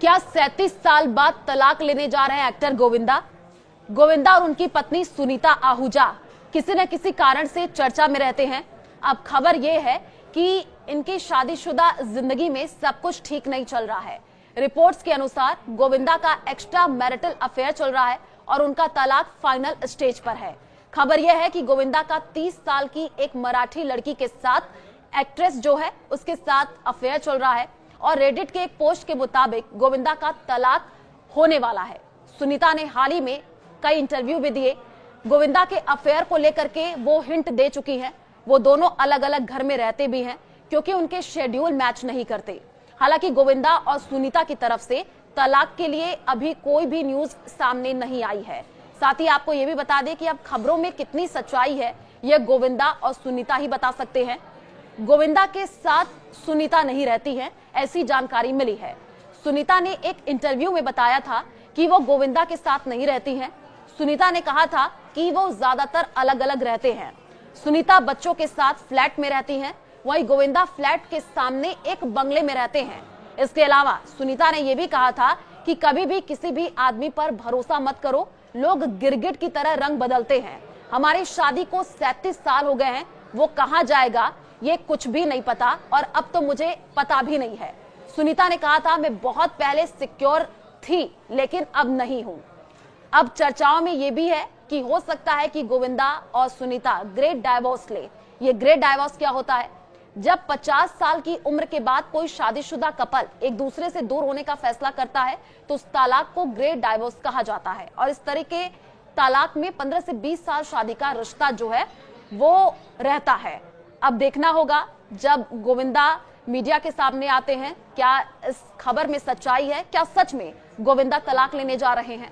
क्या 37 साल बाद तलाक लेने जा रहे हैं एक्टर गोविंदा? गोविंदा और उनकी पत्नी सुनीता आहूजा किसी न किसी कारण से चर्चा में रहते हैं। अब खबर यह है कि इनकी शादीशुदा जिंदगी में सब कुछ ठीक नहीं चल रहा है। रिपोर्ट्स के अनुसार गोविंदा का एक्स्ट्रा मैरिटल अफेयर चल रहा है और उनका तलाक फाइनल स्टेज पर है। खबर यह है कि गोविंदा का 30 साल की एक मराठी लड़की के साथ एक्ट्रेस जो है उसके साथ अफेयर चल रहा है और रेडिट के एक पोस्ट के मुताबिक गोविंदा का तलाक होने वाला है। सुनीता ने हाल ही में कई इंटरव्यू भी दिए। गोविंदा के अफेयर को लेकर के वो हिंट दे चुकी हैं। वो दोनों अलग अलग घर में रहते भी हैं क्योंकि उनके शेड्यूल मैच नहीं करते। हालांकि गोविंदा और सुनीता की तरफ से तलाक के लिए अभी कोई भी न्यूज सामने नहीं आई है। साथ ही आपको ये भी बता दें कि अब खबरों में कितनी सच्चाई है यह गोविंदा और सुनीता ही बता सकते हैं। गोविंदा के साथ सुनीता नहीं रहती हैं, ऐसी जानकारी मिली है। सुनीता ने एक इंटरव्यू में बताया था कि वो गोविंदा के साथ नहीं रहती हैं। सुनीता ने कहा था कि वो ज्यादातर अलग अलग रहते हैं। सुनीता बच्चों के साथ फ्लैट में रहती हैं, वहीं गोविंदा फ्लैट के सामने एक बंगले में रहते हैं। इसके अलावा सुनीता ने यह भी कहा था कि कभी भी किसी भी आदमी पर भरोसा मत करो, लोग गिरगिट की तरह रंग बदलते हैं। हमारी शादी को 37 साल हो गए हैं, वो कहां जाएगा ये कुछ भी नहीं पता और अब तो मुझे पता भी नहीं है। सुनीता ने कहा था मैं बहुत पहले सिक्योर थी लेकिन अब नहीं हूं। अब चर्चाओं में यह भी है कि हो सकता है कि गोविंदा और सुनीता ग्रेट डाइवोर्स ले। ये ग्रेट डाइवोर्स क्या होता है? जब 50 साल की उम्र के बाद कोई शादीशुदा कपल एक दूसरे से दूर होने का फैसला करता है तो उस तलाक को ग्रेट डाइवोर्स कहा जाता है। और इस तरह के तलाक में 15 से 20 साल शादी का रिश्ता जो है वो रहता है। अब देखना होगा जब गोविंदा मीडिया के सामने आते हैं क्या इस खबर में सच्चाई है, क्या सच में गोविंदा तलाक लेने जा रहे हैं।